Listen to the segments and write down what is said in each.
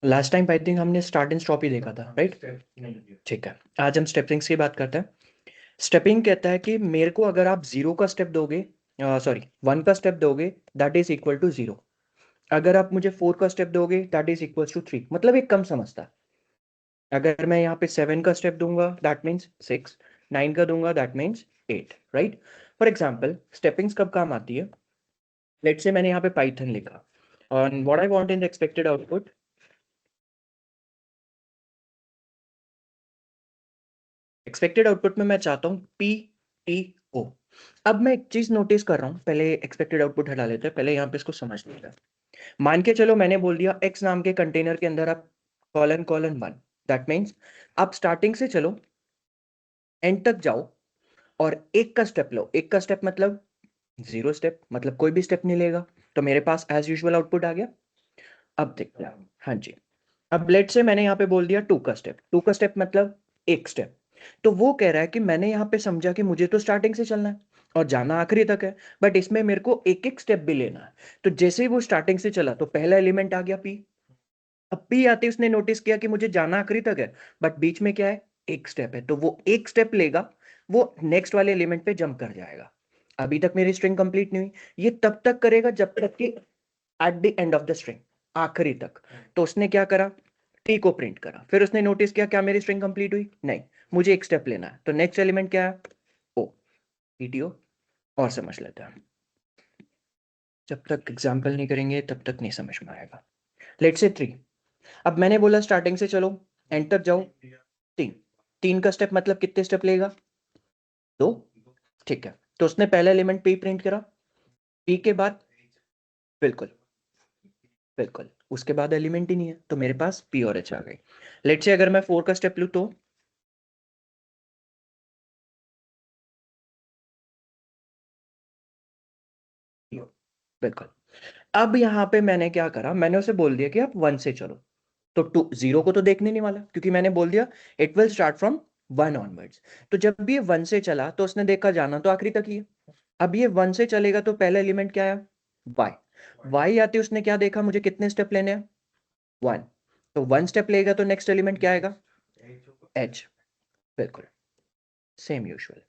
Last time I think हमने start and stop ही देखा था, राइट? ठीक है, आज हम स्टेपिंग्स की बात करते हैं। स्टेपिंग कहता है कि मेरे को अगर आप जीरो का स्टेप दोगे, सॉरी 1 का स्टेप दोगे, दैट इज इक्वल टू 0। अगर आप मुझे 4 का स्टेप दोगे, दैट इज इक्वल टू 3। मतलब एक कम समझता है। अगर मैं यहाँ पे 7 का स्टेप दूंगा, दैट मीन्स 6। 9 का दूंगा, that means 8, right? For example, steppings कब काम आती है? लेट्स से मैंने यहाँ पे पाइथन लिखा और what I want in the expected output. Expected output में मैं चाहता हूँ PTO। अब मैं एक चीज नोटिस कर रहा हूँ, पहले एक्सपेक्टेड आउटपुट हटा लेते हैं, पहले यहाँ पे इसको समझ लेते हैं। मान के चलो मैंने बोल दिया x नाम के कंटेनर के अंदर आप कॉलन कॉलन 1। दैट मीन्स आप स्टार्टिंग से चलो, एंड तक जाओ और एक का स्टेप लो। एक का स्टेप मतलब 0 स्टेप, मतलब कोई भी स्टेप नहीं लेगा। तो मेरे पास एज यूजुअल आउटपुट आ गया। अब देखते हैं। हाँ जी। अब लेट से मैंने यहाँ पे बोल दिया 2 का स्टेप। 2 का स्टेप मतलब एक स्टेप। तो वो कह रहा है कि मैंने यहाँ पे समझा कि मुझे तो स्टार्टिंग से चलना है और जाना आखिरी तक है, बट इसमें मेरे को एक एक स्टेप भी लेना है। तो जैसे ही वो स्टार्टिंग से चला तो पहला एलिमेंट आ गया P। अब P आते ही उसने नोटिस किया कि मुझे जाना आखिरी तक है, बट बीच में क्या है, एक स्टेप है। तो वो एक स्टेप लेगा, वो नेक्स्ट वाले एलिमेंट पे जंप कर जाएगा। अभी तक मेरी स्ट्रिंग कंप्लीट नहीं हुई। ये तब तक करेगा जब तक कि at the end of the string, आखिरी तक। तो उसने क्या करा, टी को प्रिंट करा। फिर उसने नोटिस किया क्या मेरी स्ट्रिंग कंप्लीट हुई? नहीं, मुझे एक स्टेप लेना है। तो नेक्स्ट एलिमेंट क्या है? ओ, पीटीओ। और समझ लेते हैं। जब तक एग्जाम्पल नहीं करेंगे तब तक नहीं समझ में आएगा। Let's say 3। अब मैंने बोला स्टार्टिंग से चलो, एंड तक जाओ। 3। 3 का स्टेप मतलब कितने स्टेप लेगा? 2। ठीक है, तो उसने पहला एलिमेंट पी प्रिंट करा। पी के बाद, बिल्कुल बिल्कुल, उसके बाद एलिमेंट ही नहीं है, तो मेरे पास पी और एच आ गई। लेट्स से अगर मैं 4 का स्टेप लूं तो बिल्कुल। अब यहाँ पे मैंने क्या करा, मैंने उसे बोल दिया कि आप 1 से चलो। तो 2 0 को तो देखने नहीं वाला, क्योंकि मैंने बोल दिया it will start from 1 onwards. तो जब भी ये 1 से चला तो उसने देखा जाना तो आखिरी तक ही है। अब ये 1 से चलेगा तो पहला एलिमेंट क्या है? y। y आते उसने क्या देखा, मुझे कितने स्टेप लेने हैं? 1। तो 1 स्टेप लेगा तो नेक्स्ट एलिमेंट क्या आएगा? h। बिल्कुल सेम यूजुअल।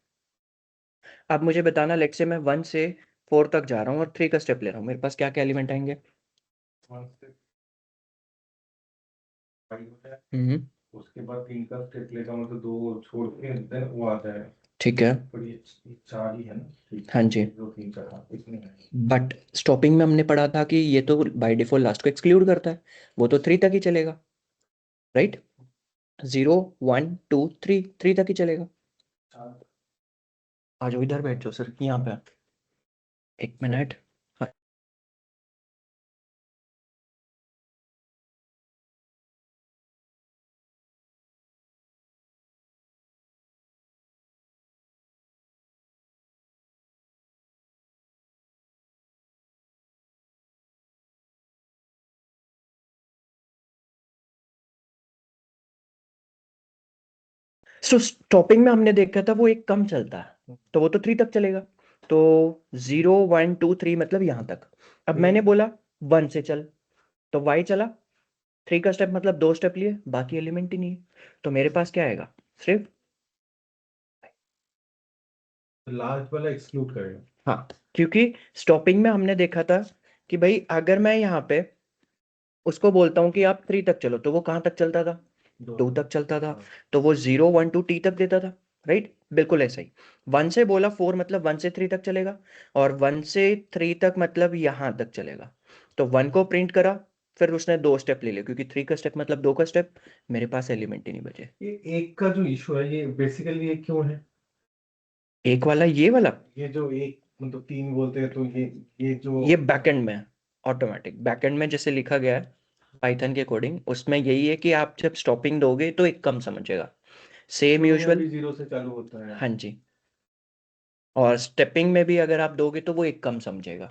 अब मुझे बताना, लेट से मैं 1 से 4 तक जा रहा हूँ और 3 का स्टेप ले रहा हूँ, मेरे पास क्या क्या एलिमेंट आएंगे? हम्म, उसके बाद 3 का स्टेप लेगा, मतलब 2 छोड़ के देन वो आता है। ठीक है। पर ये 4 ही है ना, ठीक हाँ है, जी। 1 2 3 4 हाँ इसमें है। बट स्टॉपिंग में हमने पढ़ा था कि ये तो बाय डिफॉल्ट लास्ट को एक्सक्लूड करता है, वो तो 3 तक ही चलेगा, राइट? 0 1 2 3, 3 तक ही चलेगा। आ जाओ इधर बैठ जाओ सर, यहाँ पे। एक मिनट। हाँ। सो स्टॉपिंग में हमने देखा था वो एक कम चलता है, तो वो तो 3 तक चलेगा। तो 0 1 2 3 मतलब यहाँ तक। अब मैंने बोला 1 से चल, तो y चला। 3 का स्टेप मतलब 2 स्टेप लिए, बाकी एलिमेंट ही नहीं है। तो मेरे पास क्या आएगा? सिर्फ, लास्ट वाला एक्सक्लूड करेगा। हाँ, क्योंकि स्टॉपिंग में हमने देखा था कि भाई अगर मैं यहाँ पे उसको बोलता हूँ कि आप 3 तक चलो, तो वो कहाँ तक चलता था? 2 तक चलता था। तो वो 0 1 2 टी तक देता था, राइट? बिल्कुल ऐसा ही। 1 से बोला 4 मतलब 1 से 3 तक चलेगा, और 1 से 3 तक मतलब यहाँ तक चलेगा। तो 1 को प्रिंट करा, फिर उसने 2 स्टेप ले लिए, क्योंकि 3 का स्टेप मतलब 2 का स्टेप। मेरे पास एलिमेंट ही नहीं बचे। ये एक का जो इशू है, ये बेसिकली ये क्यों है? एक वाला, ये वाला, ये जो एक मतलब 3 बोलते हैं, तो ये जो ये बैकएंड में, ऑटोमेटिक बैकएंड में जैसे लिखा गया है पाइथन के कोडिंग, उसमें यही है कि आप जब स्टॉपिंग दोगे तो एक कम समझेगा। सेम शुरू में यूजुअल। भी 0 से चालू होता है। हाँ जी। और स्टेपिंग में भी अगर आप दोगे तो वो एक कम समझेगा।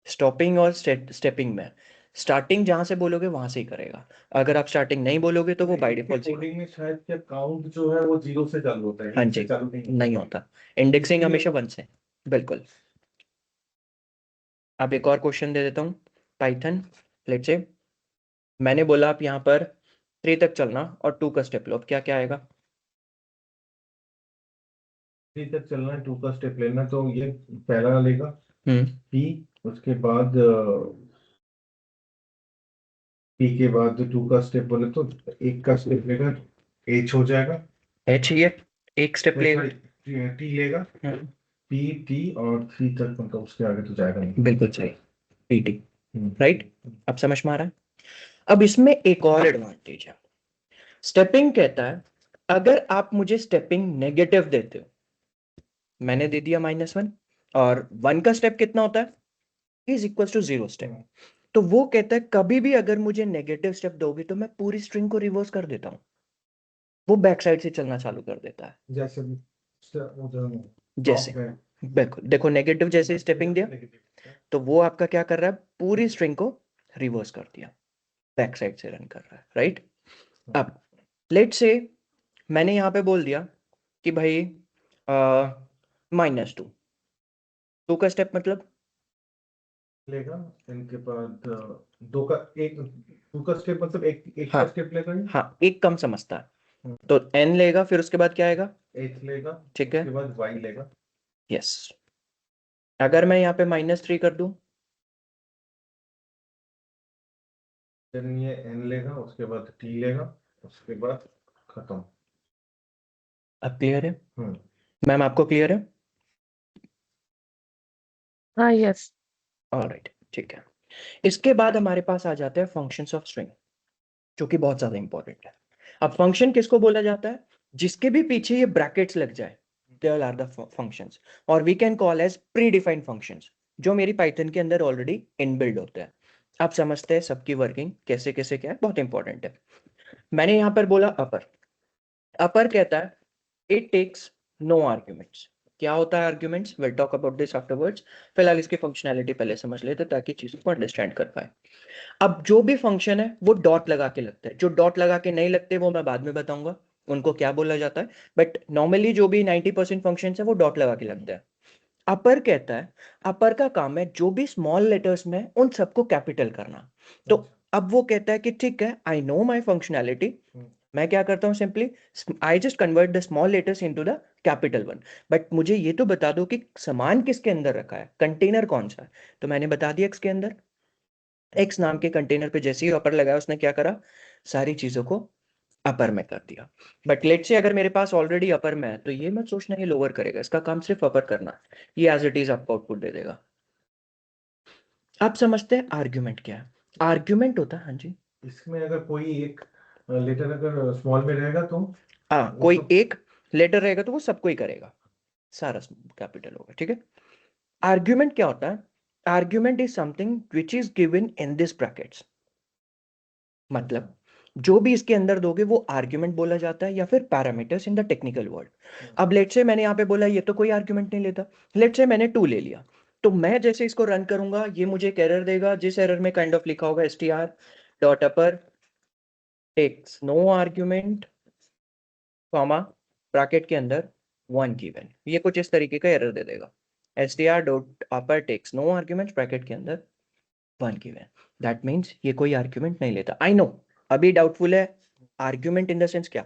स्टॉपिंग और स्टेपिंग में स्टार्टिंग जहां से बोलोगे वहां से ही करेगा। अगर आप स्टार्टिंग नहीं बोलोगे तो वो बाय इनके डिफॉल्ट। कोडिंग में शायद क्या काउंट जो है वो 0 से चालू होता है, हाँ 1 से जी, चालू नहीं नहीं होता। होता। इंडेक्सिंग इसलिए हमेशा 1 से। बिल्कुल। अब एक और क्वेश्चन दे देता हूँ। पाइथन, लेट्स से मैंने बोला आप यहाँ पर 3 तक चलना और 2 का स्टेप लो। अब क्या क्या आएगा? 3 तक चलना है, 2 का स्टेप लेना, तो ये पहला लेगा हम्म पी, उसके बाद पी के बाद 2 का स्टेप बोले तो 1 का स्टेप लेगा, एच हो जाएगा। एच, ये एक स्टेप लेगा। सॉरी, टी लेगा, हम्म, पी टी, और 3 तक, मतलब उसके आगे तो जाएगा नहीं। बिल्कुल सही, पीटी। हम्म, राइट, अब समझ में आ रहा है? अब इसमें एक और एडवांटेज है। स्टेपिंग कहता है अगर आप मुझे स्टेपिंग नेगेटिव देते हो, मैंने दे दिया -1, और 1 का स्टेप कितना होता है? Is equal to 0 step. तो वो कहता है कभी भी अगर मुझे नेगेटिव स्टेप दोगे तो मैं पूरी स्ट्रिंग को रिवर्स कर देता हूं, वो बैक साइड से चलना चालू कर देता है। जैसे जैसे बिल्कुल देखो, नेगेटिव जैसे स्टेपिंग दिया तो वो आपका क्या कर रहा है, पूरी स्ट्रिंग को रिवर्स कर दिया, बैक साइड से रन कर रहा है। राइट, अब लेट से मैंने यहां पे बोल दिया कि भाई -2, 2 का स्टेप मतलब लेगा, इनके बाद दो का एक, 2 का स्टेप मतलब एक हाँ का स्टेप लेगा ये। हाँ, एक कम समझता है, तो n लेगा, फिर उसके बाद क्या आएगा? एच लेगा, ठीक है, उसके बाद वाई लेगा। यस। अगर मैं यहाँ पे -3 कर दूं, फिर ये एन लेगा, उसके बाद टी लेगा, उसके बाद खत्म। अब क्लियर है? हम्म मैम आपको क्लियर है? हाँ यस। ऑलराइट, ठीक है। इसके बाद हमारे पास आ जाते हैं फंक्शंस ऑफ स्ट्रिंग, जो कि बहुत ज्यादा इंपॉर्टेंट है। अब फंक्शन किसको बोला जाता है? जिसके भी पीछे ये ब्रैकेट्स लग जाए, दे आर द फंक्शंस, और we can call as predefined functions, जो मेरी पाइथन के अंदर ऑलरेडी इनबिल्ड होते हैं। आप समझते हैं सबकी वर्किंग कैसे कैसे क्या है, बहुत इंपॉर्टेंट है। मैंने यहां पर बोला अपर। अपर कहता है इट टेक्स नो आर्ग्यूमेंट्स। क्या होता है arguments? Will talk about this afterwards. फिलहाल इसकी फंक्शनैलिटी पहले समझ लेते ताकि चीजों को अंडरस्टैंड कर पाए। अब जो भी फंक्शन है वो डॉट लगा के लगता है, जो डॉट लगा के नहीं लगते वो मैं बाद में बताऊंगा उनको क्या बोला जाता है, बट नॉर्मली जो भी 90% फंक्शन है वो डॉट लगा के लगता है। अपर कहता है अपर का काम है जो भी स्मॉल लेटर्स में उन सबको कैपिटल करना। तो अब वो कहता है कि ठीक है, आई नो माई फंक्शनैलिटी, मैं क्या करता हूँ, simply I just convert the small letters into the capital one. But मुझे ये तो बता दो कि सामान किसके अंदर रखा है, कंटेनर कौन सा है। तो मैंने बता दिया एक्स के अंदर। एक्स नाम के कंटेनर पे जैसे ही अपर लगाया उसने क्या करा, सारी चीजों को अपर में कर दिया। बट लेट से अगर मेरे पास ऑलरेडी अपर में है तो ये मत सोचना ये लोअर करेगा, इसका काम सिर्फ अपर करना है, ये एज इट इज आपको आउटपुट दे देगा। आप समझते हैं आर्ग्यूमेंट क्या है? आर्ग्यूमेंट होता है, हाँ जी, इसमें अगर कोई एक लेटर अगर स्मॉल में रहेगा तो हाँ, वो कोई सब। एक लेटर रहेगा तो वो सबको ही करेगा, सारा कैपिटल होगा। ठीक है, आर्ग्यूमेंट क्या होता है? Argument is something which is given in this brackets. मतलब जो भी इसके अंदर दोगे वो आर्ग्यूमेंट बोला जाता है, या फिर parameters in the technical word. अब लेट से मैंने यहाँ पे बोला ये तो कोई आर्ग्यूमेंट नहीं लेता, लेट से मैंने 2 ले लिया, तो मैं जैसे इसको रन करूंगा ये मुझे एक एरर देगा, जिस एरर में काइंड ऑफ लिखा होगा str dot upper takes no argument comma bracket के अंदर 1 गिवन, ये कुछ इस तरीके का एरर दे देगा। str dot upper takes no argument bracket के अंदर 1 गिवन, दैट मीन्स ये कोई आर्ग्यूमेंट नहीं लेता। आई नो अभी डाउटफुल है, आर्ग्यूमेंट इन द सेंस क्या,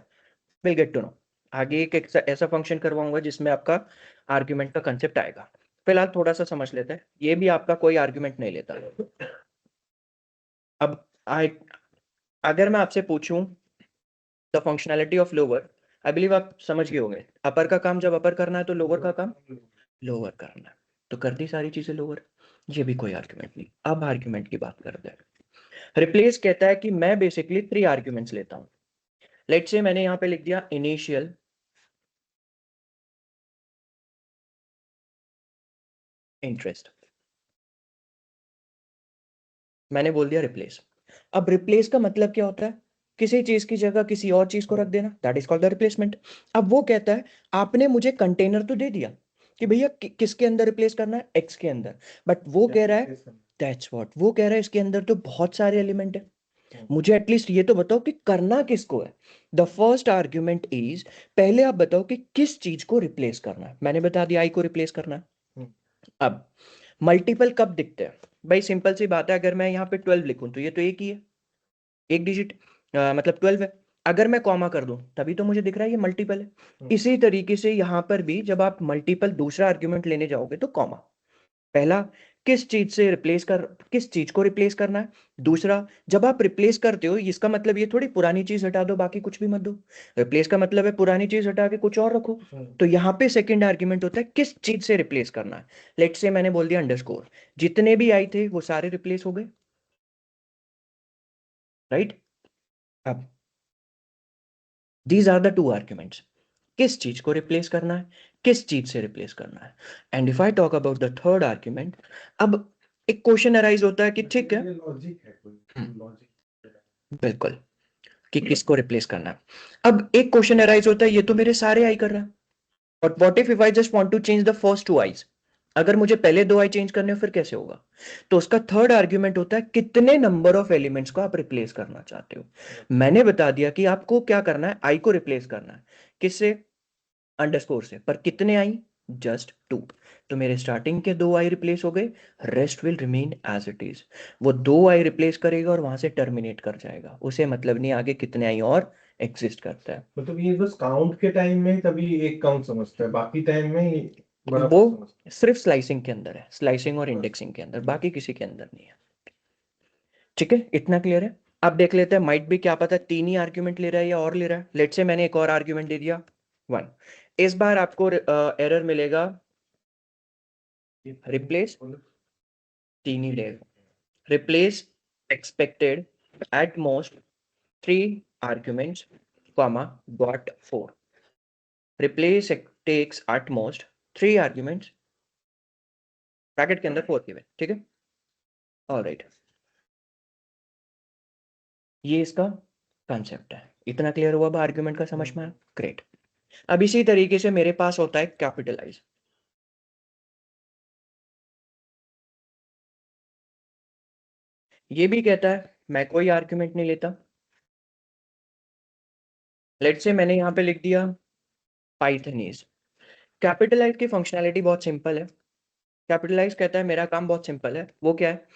विल गेट टू नो। आगे एक ऐसा फंक्शन करवाऊंगा जिसमें आपका आर्ग्यूमेंट का कंसेप्ट आएगा। फिलहाल थोड़ा सा समझ लेते हैं, ये भी आपका कोई आर्ग्यूमेंट नहीं लेता। अब आई अगर मैं आपसे पूछूं the functionality of lower, I believe आप समझ गए होंगे, अपर का काम जब अपर करना है तो लोअर का काम लोअर करना है, तो कर दी सारी चीजें लोअर, ये भी कोई आर्ग्यूमेंट नहीं। अब आर्ग्यूमेंट की बात करते हैं। रिप्लेस कहता है कि मैं बेसिकली 3 आर्ग्यूमेंट्स लेता हूं। लेट्स से मैंने यहां पे लिख दिया इनिशियल इंटरेस्ट, मैंने बोल दिया रिप्लेस। अब रिप्लेस का मतलब क्या होता है? किसी चीज की जगह किसी और चीज को रख देना, that is called the replacement. अब वो कहता है आपने मुझे कंटेनर तो दे दिया कि भैया किसके अंदर रिप्लेस करना है, एक्स के अंदर, बट वो कह रहा है दैट्स व्हाट, वो कह रहा है इसके अंदर तो बहुत सारे एलिमेंट है, मुझे एटलीस्ट ये तो बताओ कि करना किसको है। द फर्स्ट आर्ग्यूमेंट इज, पहले आप बताओ कि किस चीज को रिप्लेस करना है। मैंने बता दिया आई को रिप्लेस करना है। अब मल्टीपल कब दिखते हैं? भाई सिंपल सी बात है, अगर मैं यहाँ पे 12 लिखूं तो ये तो एक ही है, एक डिजिट मतलब 12 है। अगर मैं कॉमा कर दूं तभी तो मुझे दिख रहा है ये मल्टीपल है। इसी तरीके से यहां पर भी जब आप मल्टीपल दूसरा आर्ग्यूमेंट लेने जाओगे तो कॉमा। पहला, किस चीज को रिप्लेस करना है। दूसरा, जब आप रिप्लेस करते हो इसका मतलब ये थोड़ी पुरानी चीज हटा दो बाकी कुछ भी मत दो। रिप्लेस का मतलब है पुरानी चीज हटा के कुछ और रखो। तो यहाँ पे सेकंड आर्ग्यूमेंट होता है किस चीज से रिप्लेस करना है। लेट्स से मैंने बोल दिया अंडरस्कोर, जितने भी आई थे वो सारे रिप्लेस हो गए, राइट। अब these are the two arguments, किस चीज को रिप्लेस करना है, किस चीज से रिप्लेस करना है। And if I talk about the third argument, अब एक क्वेश्चन अराइज होता है कि ठीक है, लॉजिक है, कोई लॉजिक। बिल्कुल, कि किसको रिप्लेस करना है। अब एक क्वेश्चन अराइज होता है ये तो मेरे सारे आई कर रहा है, but what if I just want to change the first two I's. अगर मुझे पहले दो आई चेंज करने हो फिर कैसे होगा। तो उसका थर्ड आर्ग्यूमेंट होता है कितने नंबर ऑफ एलिमेंट्स को आप रिप्लेस करना चाहते हो। मैंने बता दिया कि आपको क्या करना है, आई को रिप्लेस करना है। किससे, अंडरस्कोर से। पर कितने आई, जस्ट टू। तो मेरे स्टार्टिंग के दो आई रिप्लेस हो गए, rest will remain as it is. वो दो आई रिप्लेस करेगा और वहां से टर्मिनेट कर जाएगा, उसे मतलब नहीं आगे कितने आई और एग्जिस्ट करता है। मतलब ये बस काउंट के टाइम में तभी एक काउंट समझता है, बाकी टाइम में वो बराबर समझता सिर्फ स्लाइसिंग के अंदर है, स्लाइसिंग और है बस। इंडेक्सिंग के अंदर, बाकी किसी के अंदर नहीं है। ठीक है, इतना क्लियर है। अब देख लेते हैं, माइट भी क्या पता तीन ही आर्ग्यूमेंट ले रहा है या और ले रहा है। लेट से मैंने एक और आर्ग्यूमेंट दे दिया 1। इस बार आपको एरर मिलेगा रिप्लेस, तीन ही लेगा। Replace expected at most 3 arguments, comma, got 4. Replace takes at most 3 arguments, bracket के अंदर 4 गिवन, ठीक है। ऑलराइट, ये इसका कंसेप्ट है। इतना क्लियर हुआ अब आर्ग्यूमेंट का समझ में आया, ग्रेट। अब इसी तरीके से मेरे पास होता है कैपिटलाइज। ये भी कहता है मैं कोई आर्ग्यूमेंट नहीं लेता। लेट से मैंने यहां पे लिख दिया पाइथनीज। कैपिटलाइज की फंक्शनैलिटी बहुत सिंपल है। कैपिटलाइज कहता है मेरा काम बहुत सिंपल है, वो क्या है,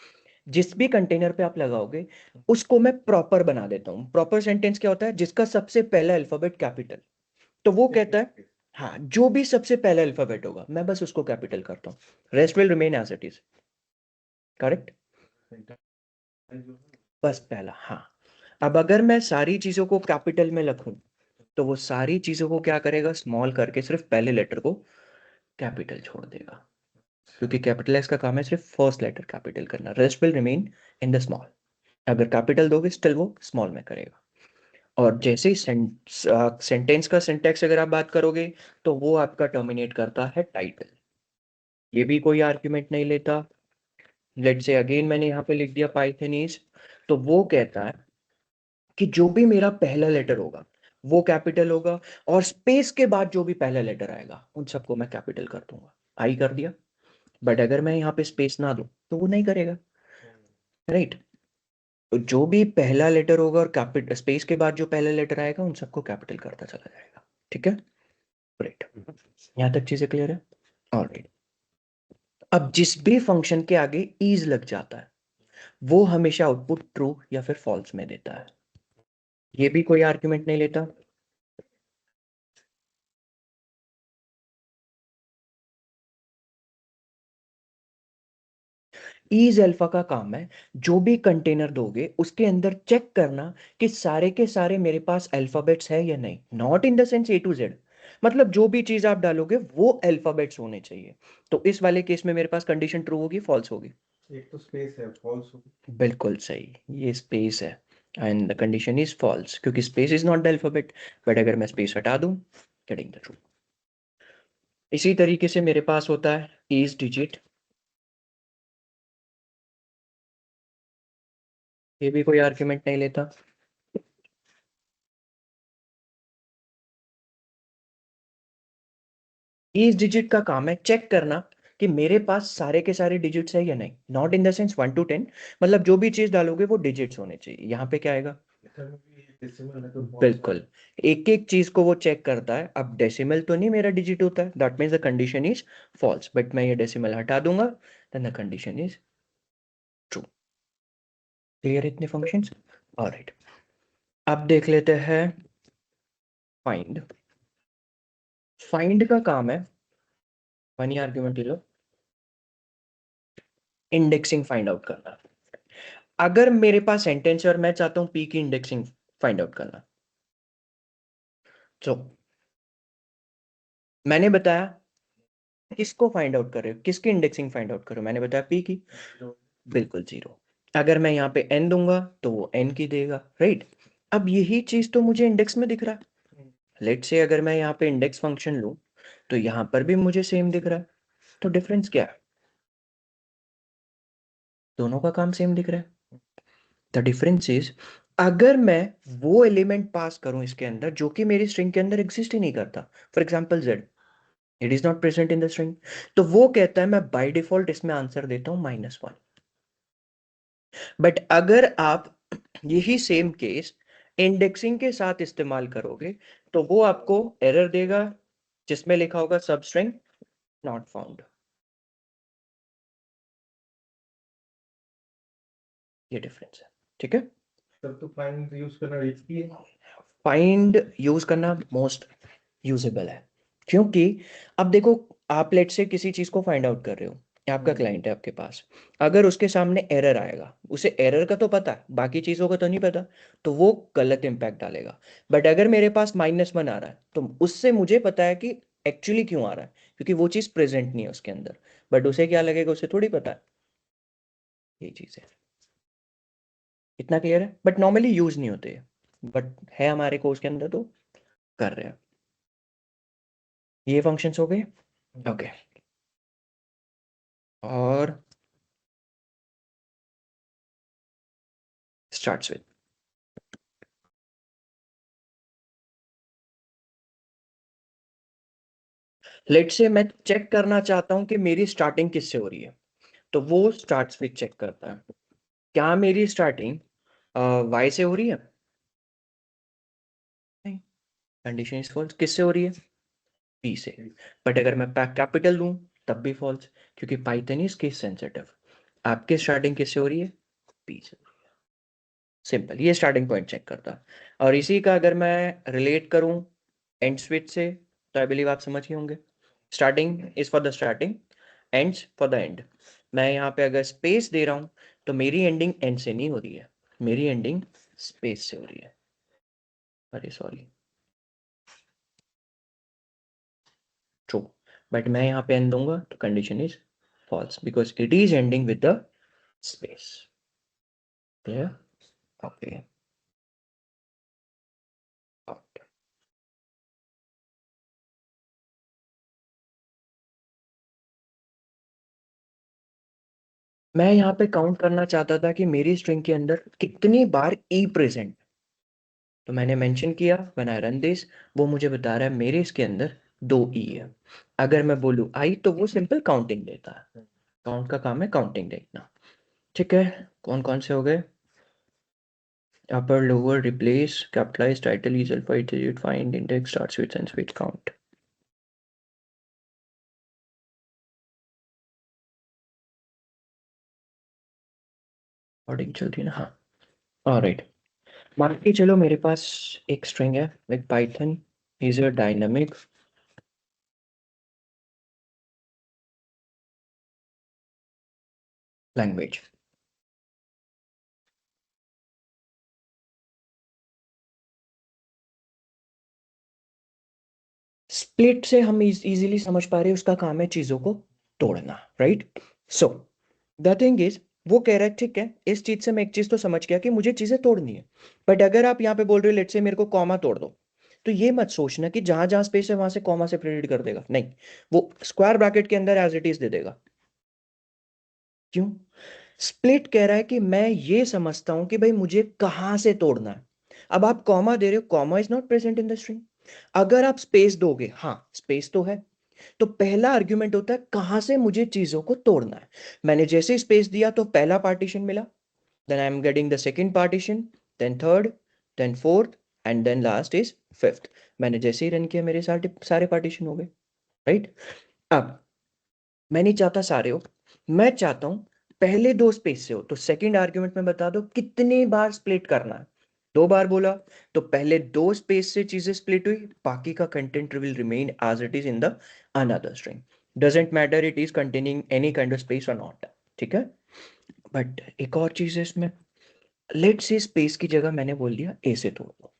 जिस भी कंटेनर पे आप लगाओगे उसको मैं प्रॉपर बना देता हूँ। प्रॉपर सेंटेंस क्या होता है, जिसका सबसे पहला अल्फाबेट कैपिटल। तो वो कहता है हाँ, जो भी सबसे पहला अल्फाबेट होगा मैं बस उसको कैपिटल करता हूँ, rest will remain as it is. Correct, बस पहला, हाँ। अब अगर मैं सारी चीजों को कैपिटल में लिखूं तो वो सारी चीजों को क्या करेगा, स्मॉल करके सिर्फ पहले लेटर को कैपिटल छोड़ देगा। क्योंकि कैपिटलाइज का काम है सिर्फ फर्स्ट लेटर कैपिटल करना, rest will remain in the small. अगर कैपिटल दोगे स्टिल वो स्मॉल में करेगा। और जैसे ही सेंटेंस का सिंटैक्स अगर आप बात करोगे तो वो आपका टर्मिनेट करता है टाइटल। ये भी कोई आर्ग्यूमेंट नहीं लेता। लेट्स से अगेन मैंने यहाँ पे लिख दिया पाइथनीज। तो वो कहता है कि जो भी मेरा पहला लेटर होगा वो कैपिटल होगा, और स्पेस के बाद जो भी पहला लेटर आएगा उन सबको मैं कैपिटल कर दूंगा। आई कर दिया। बट अगर मैं यहाँ पे स्पेस ना दूं तो वो नहीं करेगा, राइट। तो जो भी पहला लेटर होगा और कैपिटल स्पेस के बाद जो पहला लेटर आएगा उन सबको कैपिटल करता चला जाएगा, ठीक है। ग्रेट, यहाँ तक चीजें क्लियर है। ऑलराइट, अब जिस भी फंक्शन के आगे इज लग जाता है वो हमेशा आउटपुट ट्रू या फिर फॉल्स में देता है। ये भी कोई आर्ग्यूमेंट नहीं लेता। ईज अल्फा का काम है जो भी कंटेनर दोगे उसके अंदर चेक करना कि सारे के सारे मेरे पास अल्फाबेट्स है या नहीं। Not in the sense A to Z, मतलब जो भी चीज आप डालोगे वो अल्फाबेट्स होने चाहिए। तो इस वाले केस में मेरे पास कंडीशन ट्रू होगी फॉल्स होगी। एक तो स्पेस है, फॉल्स होगी। बिल्कुल सही, ये स्पेस है and the condition is false, क्योंकि space is not the alphabet. But अगर मैं स्पेस हटा दूं, गेटिंग द ट्रू। इसी तरीके से मेरे पास होता है इज डिजिट। ये भी कोई आर्ग्यूमेंट नहीं लेता। इस डिजिट का काम है चेक करना कि मेरे पास सारे के सारे डिजिट्स है या नहीं। Not in the sense 1 to 10, मतलब जो भी चीज डालोगे वो डिजिट्स होने चाहिए। यहाँ पे क्या आएगा, डेसिमल है तो false बिल्कुल, एक एक चीज को वो चेक करता है। अब डेसिमल तो नहीं मेरा डिजिट होता है, that means the condition is false. But मैं ये डेसिमल हटा दूंगा, then the condition is true. Clear इतने फंक्शंस। ऑलराइट, अब देख लेते हैं फाइंड। फाइंड का काम है, वन आर्ग्यूमेंट ले लो, इंडेक्सिंग फाइंड आउट करना। अगर मेरे पास सेंटेंस है और मैं चाहता हूं पी की इंडेक्सिंग फाइंड आउट करना, तो मैंने बताया किसको फाइंड आउट कर रहे हो, किसकी इंडेक्सिंग फाइंड आउट करो, मैंने बताया पी की, बिल्कुल जीरो। अगर मैं यहाँ पे एन दूंगा तो वो एन की देगा, राइट। अब यही चीज तो मुझे इंडेक्स में दिख रहा है। लेट से अगर मैं यहाँ पे इंडेक्स फंक्शन लूं तो यहाँ पर भी मुझे सेम दिख रहा है। तो डिफरेंस क्या है? दोनों का काम सेम दिख रहा है। द डिफरेंस इज, अगर मैं वो एलिमेंट पास करूं इसके अंदर जो कि मेरी स्ट्रिंग के अंदर एग्जिस्ट ही नहीं करता, for example Z, it is not present in the string, तो वो कहता है मैं बाय डिफॉल्ट इसमें आंसर देता हूं -1। बट अगर आप यही सेम केस इंडेक्सिंग के साथ इस्तेमाल करोगे तो वो आपको एरर देगा जिसमें लिखा होगा सब स्ट्रिंग नॉट फाउंड। ये डिफरेंस है, ठीक है। तब तो फाइंड यूज करना रिस्की है। फाइंड यूज करना मोस्ट यूजेबल है, क्योंकि अब देखो, आप लेट से किसी चीज को फाइंड आउट कर रहे हो, आपका क्लाइंट है आपके पास, अगर उसके सामने एरर आएगा, उसे एरर का तो पता है, बाकी चीजों का तो नहीं पता, तो वो गलत इंपैक्ट डालेगा। बट अगर मेरे पास -1 आ रहा है तो उससे मुझे पता है कि एक्चुअली क्यों आ रहा है, क्योंकि वो चीज प्रेजेंट नहीं है उसके अंदर। बट उसे क्या लगेगा, उसे थोड़ी पता है। ये चीज है, इतना क्लियर है। बट नॉर्मली यूज नहीं होते, बट है हमारे कोर्स के अंदर तो कर रहे हैं। ये फंक्शंस हो गए, ओके। और स्टार्ट्स विद, लेट से मैं चेक करना चाहता हूं कि मेरी स्टार्टिंग किससे हो रही है, तो वो स्टार्ट्स विद चेक करता है क्या मेरी स्टार्टिंग वाई से हो रही है, नहीं, कंडीशन इज फॉल्स। किससे हो रही है, पी से। बट अगर मैं कैपिटल लूं तब भी फॉल्स, क्योंकि पाइथन इज केस सेंसिटिव। आपकी स्टार्टिंग किससे हो रही है, पी से। सिंपल, ये स्टार्टिंग पॉइंट चेक करता है। और इसी का अगर मैं रिलेट करूं एंड स्विच से, तो आई बिलीव आप समझ गए होंगे। Starting is for the starting, ends for the end. मैं यहाँ पे अगर स्पेस दे रहा हूँ तो मेरी एंडिंग एंड से नहीं हो रही है, मेरी एंडिंग स्पेस से हो रही है। अरे सॉरी, ट्रू। बट मैं यहाँ पे एंड दूंगा तो condition is false because it is ending with the space. Clear, okay. मैं यहाँ पे काउंट करना चाहता था कि मेरी स्ट्रिंग के अंदर कितनी बार ई प्रेजेंट, तो मैंने मेंशन किया व्हेन आई रन दिस, वो मुझे बता रहा है मेरे इसके अंदर 2 ई है। अगर मैं बोलूँ आई तो वो सिंपल काउंटिंग देता है, काउंट का काम है काउंटिंग देखना, ठीक है। कौन कौन से हो गए, upper lower replace capitalize title is alpha iterate find index starts with end with count. ऑडिंग चल रही है ना, हाँ, ऑलराइट। मान के चलो मेरे पास एक स्ट्रिंग है with Python is a dynamic language. Split से हम इजीली समझ पा रहे हैं उसका काम है चीजों को तोड़ना, right. So the thing is, वो कह रहा है ठीक है, इस चीज से मैं एक चीज तो समझ गया कि मुझे चीजें तोड़नी है। बट अगर आप यहाँ पे बोल रहे हो लेट से मेरे को कॉमा तोड़ दो, तो ये मत सोचना कि जहां जहां स्पेस है वहां से कॉमा से प्रेडिक्ट कर देगा, नहीं, वो स्क्वायर ब्रैकेट के अंदर एज इट इज दे देगा। क्यों? स्प्लिट कह रहा है कि मैं ये समझता हूं कि भाई मुझे कहां से तोड़ना है। अब आप कॉमा दे रहे हो, comma is not present in the string. अगर आप स्पेस दोगे, हाँ स्पेस तो है, तो पहला आर्ग्यूमेंट होता है कहां से मुझे चीजों को तोड़ना है। मैंने जैसे स्पेस दिया तो पहला पार्टीशन मिला, then I am getting the second partition, then third, then fourth, and then last is fifth. मैंने जैसे ही रन किया मेरे सारे सारे पार्टीशन हो गए, राइट। अब मैं नहीं चाहता सारे हो, मैं चाहता हूं पहले दो स्पेस से हो तो सेकंड आर्ग्यूमेंट में बता दो कितनी बार स्प्लिट करना है। 2 बार बोला तो पहले 2 स्पेस से चीजें स्प्लिट हुई, बाकी का content will remain as it is in the another string, doesn't matter it is containing any kind of space और नॉट, ठीक है। बट एक और चीज है इसमें, लेट से स्पेस की जगह मैंने बोल दिया ए से तोड़ दो,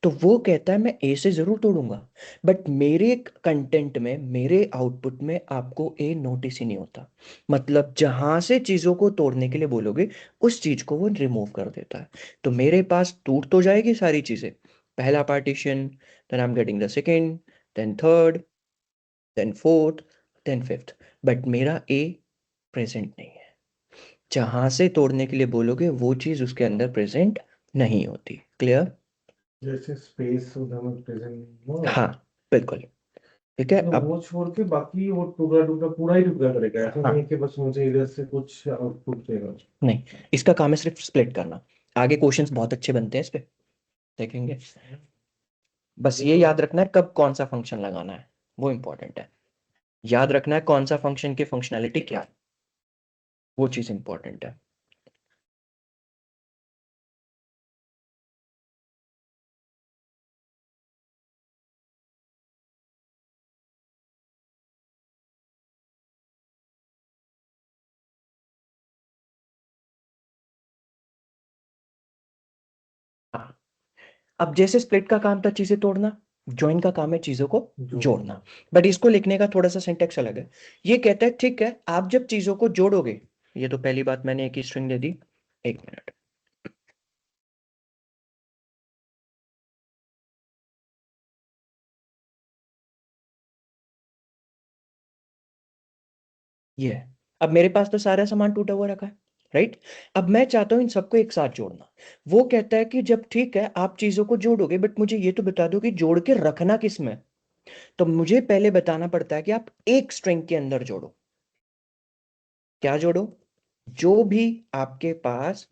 तो वो कहता है मैं ए से जरूर तोड़ूंगा, बट मेरे कंटेंट में, मेरे आउटपुट में आपको ए नोटिस ही नहीं होता। मतलब जहां से चीजों को तोड़ने के लिए बोलोगे उस चीज को वो रिमूव कर देता है। तो मेरे पास टूट तो जाएगी सारी चीजें, पहला partition, then I am getting the second, then third, then fourth, then fifth, but मेरा ए प्रेजेंट नहीं है। जहां से तोड़ने के लिए बोलोगे वो चीज उसके अंदर प्रेजेंट नहीं होती। क्लियर? जैसे स्पेस उधर में प्रेजेंट हो, हाँ बिल्कुल। ठीक है। तो अब वो छोड़ के बाकी वो टुकड़ा टुकड़ा पूरा ही टुकड़ा करेगा, ऐसा हाँ, नहीं कि बस मुझे इधर से कुछ आउटपुट देगा। नहीं, इसका काम है सिर्फ स्प्लिट करना। आगे क्वेश्चंस बहुत अच्छे बनते हैं इस पे, देखेंगे। बस ये याद रखना है कब कौन सा फंक्शन लगाना है, वो इंपॉर्टेंट है। याद रखना है कौन सा फंक्शन की फंक्शनैलिटी क्या है, वो चीज इंपॉर्टेंट है। हाँ, अब जैसे स्प्लिट का काम था चीजें तोड़ना, ज्वाइन का काम है चीजों को जो जोड़ना। बट इसको लिखने का थोड़ा सा सिंटेक्स अलग है। ये कहता है ठीक है आप जब चीजों को जोड़ोगे, ये तो पहली बात मैंने एक ही स्ट्रिंग दे दी, 1 मिनट। ये है। अब मेरे पास तो सारा सामान टूटा हुआ रखा है, राइट। अब मैं चाहता हूं इन सबको एक साथ जोड़ना। वो कहता है कि जब ठीक है आप चीजों को जोड़ोगे, बट मुझे ये तो बता दो कि जोड़ के रखना किस में। तो मुझे पहले बताना पड़ता है कि आप एक स्ट्रिंग के अंदर जोड़ो। क्या जोड़ो? जो भी आपके पास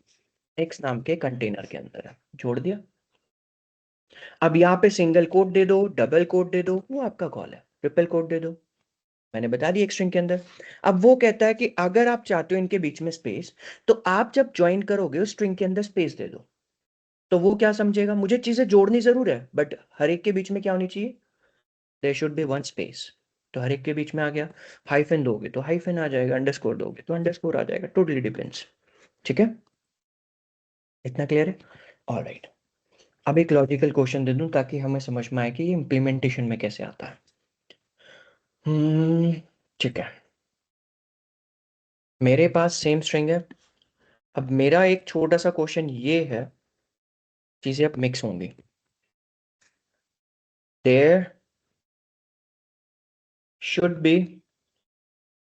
एक्स नाम के कंटेनर के अंदर है, जोड़ दिया। अब यहाँ पे सिंगल कोट दे दो, डबल कोट दे दो, वो आपका कॉल है। ट्रिपल कोट दे दो, मैंने बता दी एक स्ट्रिंग के अंदर। अब वो कहता है कि अगर आप चाहते हो इनके बीच में स्पेस, तो आप जब ज्वाइन करोगे उस स्ट्रिंग के अंदर स्पेस दे दो। तो वो क्या समझेगा, मुझे चीजें जोड़नी जरूर है बट हर एक के बीच में क्या होनी चाहिए, there should be one space. तो हर एक के बीच में आ गया। हाइफन दोगे तो हाइफन आ जाएगा, अंडरस्कोर दोगे तो अंडरस्कोर आ जाएगा, टोटली डिपेंड्स। ठीक है, इतना क्लियर है? ऑलराइट। अब एक लॉजिकल क्वेश्चन दे दूं ताकि हमें समझ में आए कि ये इंप्लीमेंटेशन में कैसे आता है। हम्म, ठीक है। मेरे पास सेम स्ट्रिंग है। अब मेरा एक छोटा सा क्वेश्चन ये है, चीजें अब मिक्स होंगी। There should be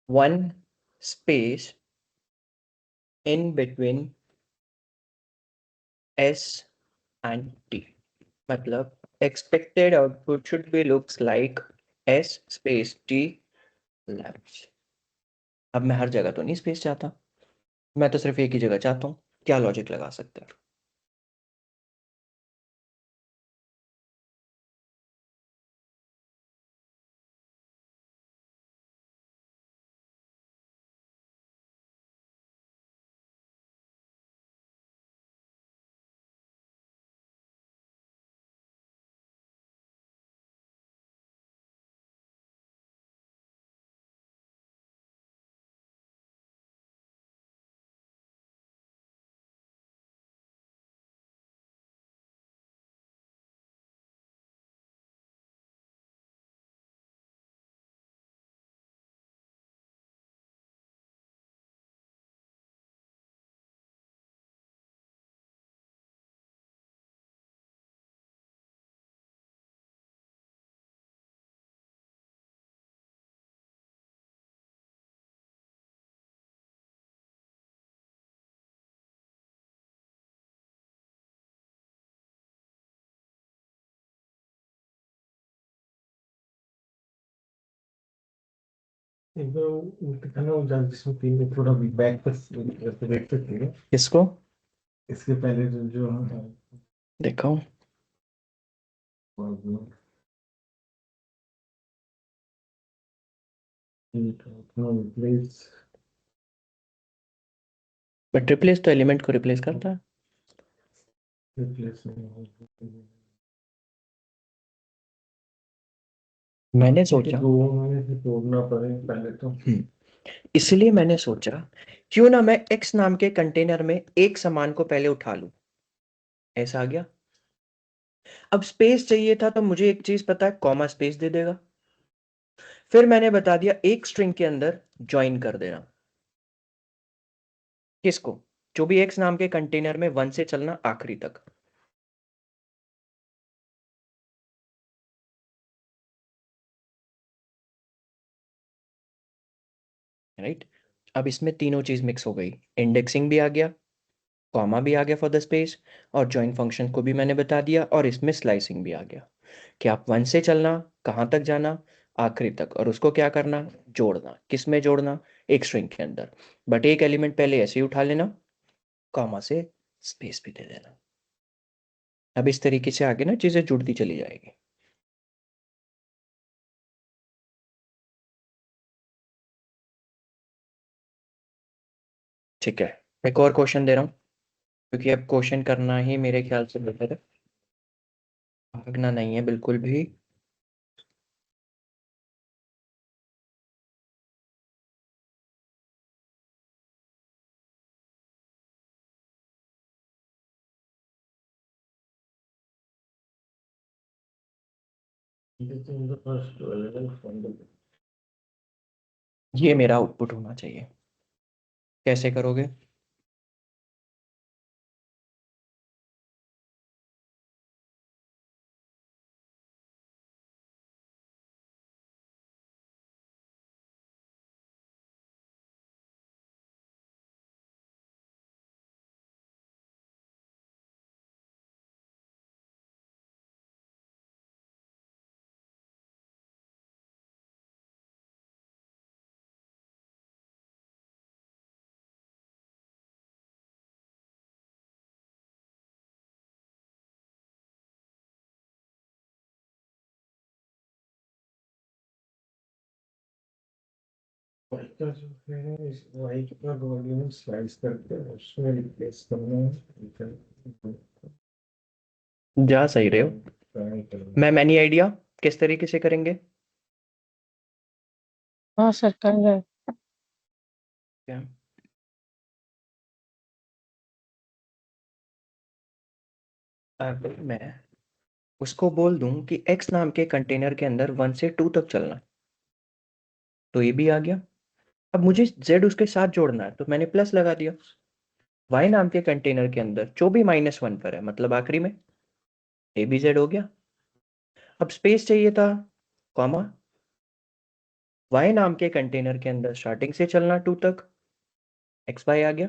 one space in between S and T. मतलब expected output should be looks like S space T labs. अब मैं हर जगह तो नहीं स्पेस चाहता, मैं तो सिर्फ एक ही जगह चाहता हूँ। क्या लॉजिक लगा सकते हैं? एक बार वो दिखाना, वो जहाँ जिसमें तीन में थोड़ा बैक पर ऐसे देख सकते हैं। किसको इसके पहले जो देखो? प्लीज बट रिप्लेस तो एलिमेंट को रिप्लेस करता है। रिप्लेस नहीं होगा। मैंने सोचा दो में से तोड़ना पड़ेगा पहले तो। इसलिए मैंने सोचा क्यों ना मैं x नाम के कंटेनर में एक सामान को पहले उठा लूं। ऐसा आ गया। अब स्पेस चाहिए था तो मुझे एक चीज पता है, कॉमा स्पेस दे देगा। फिर मैंने बता दिया एक स्ट्रिंग के अंदर ज्वाइन कर देना। किसको? जो भी x नाम के कंटेनर में 1 से चलना आखिरी तक। राइट। अब इसमें तीनों चीज मिक्स हो गई, इंडेक्सिंग भी आ गया, कॉमा भी आ गया फॉर द स्पेस, और जॉइन फंक्शन को भी मैंने बता दिया, और इसमें स्लाइसिंग भी आ गया कि आप 1 से चलना, कहाँ तक जाना, आखिरी तक, और उसको क्या करना, जोड़ना। किस में जोड़ना? एक स्ट्रिंग के अंदर। बट एक एलिमेंट पहले ऐसे ही उठा लेना, कॉमा से स्पेस भी दे देना। अब इस तरीके से आगे ना चीजें जुड़ती चली जाएगी। ठीक है, एक और क्वेश्चन दे रहा हूँ, क्योंकि अब क्वेश्चन करना ही मेरे ख्याल से बेहतर है, भागना नहीं है बिल्कुल भी। This is the first element from the ये मेरा आउटपुट होना चाहिए। कैसे करोगे? का जो है इस वाई का वॉल्यूम स्लाइस करके उसमें रिप्लेस करना है। जा सही रहे हो। ट्राई करना। मैम एनी आइडिया किस तरीके से करेंगे? हाँ सर, कर रहे हैं। क्या? अब मैं उसको बोल दूं कि x नाम के कंटेनर के अंदर 1 से 2 तक चलना, तो ये भी आ गया। अब मुझे z उसके साथ जोड़ना है, तो मैंने प्लस लगा दिया। y नाम के कंटेनर के अंदर जो भी -1 पर है, मतलब आखिरी में, ए बी जेड हो गया। अब स्पेस चाहिए था, कॉमा, y नाम के कंटेनर के अंदर स्टार्टिंग से चलना 2 तक, एक्स वाई आ गया,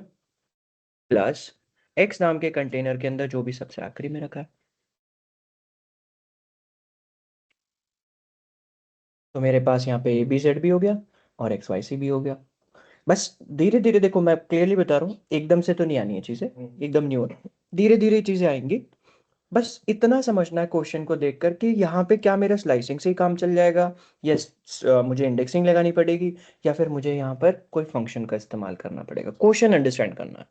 प्लस x नाम के कंटेनर के अंदर जो भी सबसे आखिरी में रखा है। तो मेरे पास यहाँ पे ए बी जेड भी हो गया और एक्स वाई सी भी हो गया। बस धीरे धीरे देखो, मैं क्लियरली बता रहा हूँ, एकदम से तो नहीं आनी है चीजें, एकदम नहीं होना, धीरे धीरे चीजें आएंगी। बस इतना समझना है क्वेश्चन को देखकर कि यहाँ पे क्या मेरा स्लाइसिंग से ही काम चल जाएगा, या मुझे इंडेक्सिंग लगानी पड़ेगी, या फिर मुझे यहाँ पर कोई फंक्शन का इस्तेमाल करना पड़ेगा। क्वेश्चन अंडरस्टैंड करना है।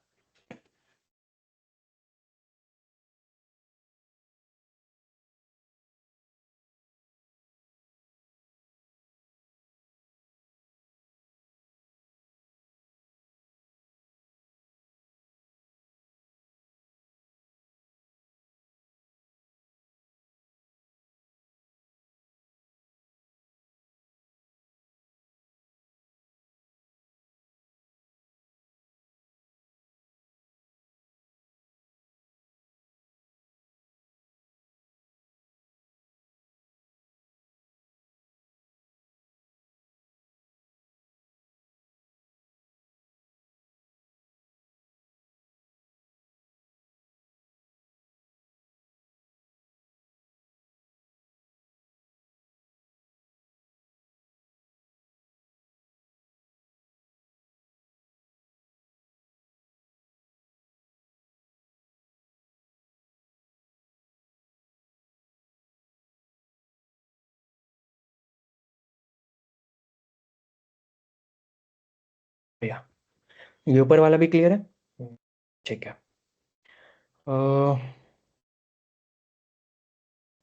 भैया, ये ऊपर वाला भी क्लियर है? ठीक है।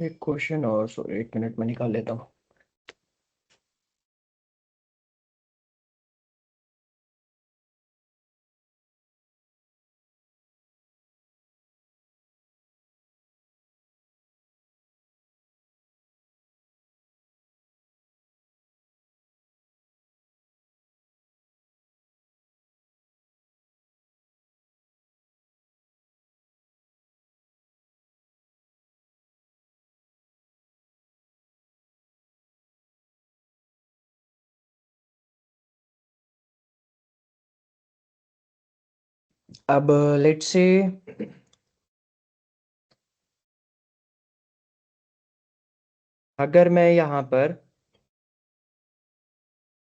एक क्वेश्चन और, सॉरी 1 मिनट में निकाल लेता हूँ। अब लेट्स से अगर मैं यहाँ पर,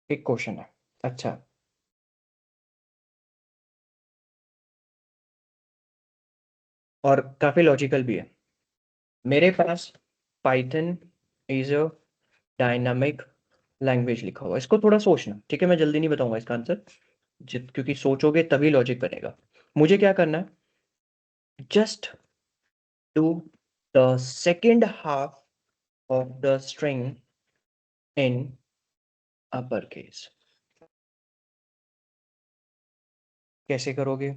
एक क्वेश्चन है, अच्छा, और काफी लॉजिकल भी है। मेरे पास Python is a dynamic language लिखा हुआ है। इसको थोड़ा सोचना, ठीक है? मैं जल्दी नहीं बताऊंगा इसका आंसर, क्योंकि सोचोगे तभी लॉजिक बनेगा। मुझे क्या करना है, just do the second half of the string in upper case. कैसे करोगे?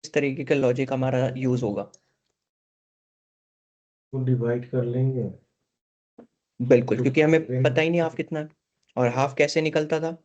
इस तरीके का लॉजिक हमारा यूज होगा। तो डिवाइड कर लेंगे। बिल्कुल, तो क्योंकि हमें पता ही नहीं हाफ करेंगे। कितना है, और हाफ कैसे निकलता था?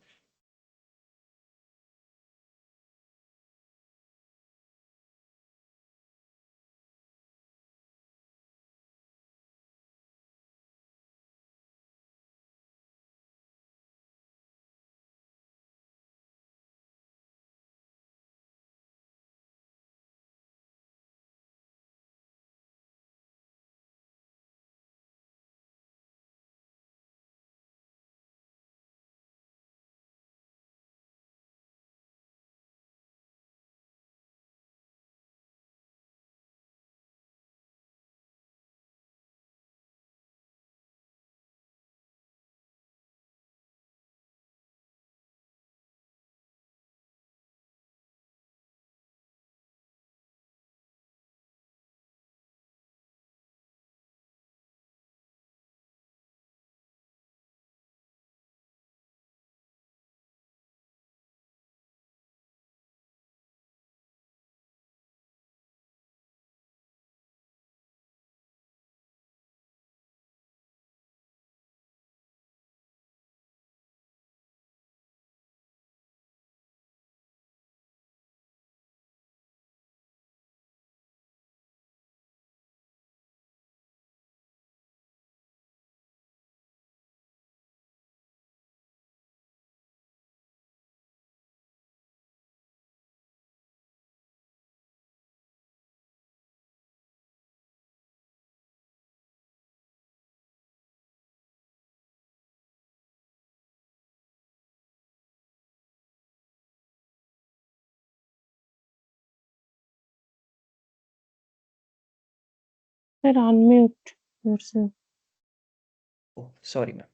सर अनम्यूट फिर से। Sorry ma'am.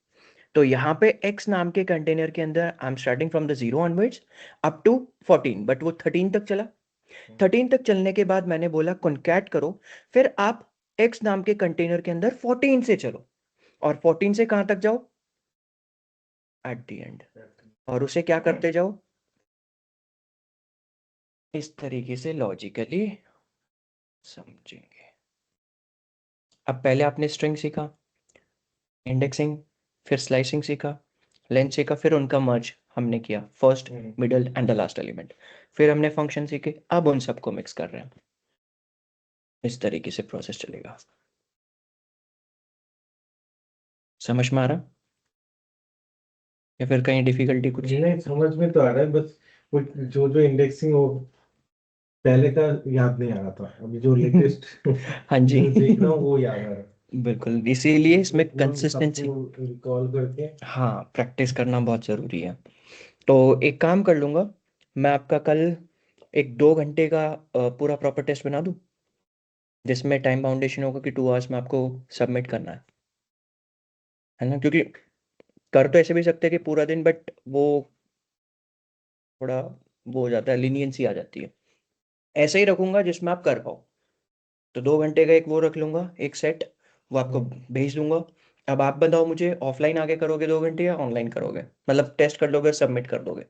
तो यहाँ पे x नाम के कंटेनर के अंदर I am starting from the 0 onwards up to 14, but वो 13 तक चला। 13 तक चलने के बाद मैंने बोला कॉन्कैट करो, फिर आप x नाम के कंटेनर के अंदर 14 से चलो और 14 से कहां तक जाओ, एट द एंड, और उसे क्या करते जाओ इस तरीके से लॉजिकली समझेंगे। अब पहले आपने स्ट्रिंग सीखा, इंडेक्सिंग, फिर स्लाइसिंग सीखा, लेंथ सीखा, फिर उनका मर्ज हमने किया, first middle and the last element, फिर हमने फंक्शन सीखे, अब उन सबको मिक्स कर रहे हैं। इस तरीके से प्रोसेस चलेगा। समझ में आ रहा या फिर कहीं डिफिकल्टी कुछ? नहीं, समझ में तो आ रहा है, बस वो जो जो इंडेक्सिंग वो पहले का याद नहीं आ रहा था, अभी जो लेटेस्ट हाँ जी। जो देख रहा हूँ वो याद आ रहा है। बिल्कुल, इसीलिए इसमें पूरा कंसिस्टेंसी, सबको रिकॉल करके। हाँ, प्रैक्टिस करना बहुत ज़रूरी है। तो एक काम कर लूँगा, मैं आपका कल एक 2 घंटे का पूरा प्रॉपर टेस्ट बना दूँ, जिसमें टाइम बाउंडेशन होगा कि 2 आवर्स में आपको सबमिट करना है ना? क्योंकि कर तो ऐसे भी सकते हैं कि पूरा दिन, बट वो थोड़ा वो हो जाता है, लीनियंसी आ जाती है। ऐसे ही रखूंगा जिसमें आप कर पाओ। तो 2 घंटे का एक वो रख लूंगा, एक सेट, वो आपको भेज दूंगा। अब आप बताओ मुझे, ऑफलाइन आगे करोगे 2 घंटे या ऑनलाइन करोगे, मतलब टेस्ट कर लोगे सबमिट कर दोगे?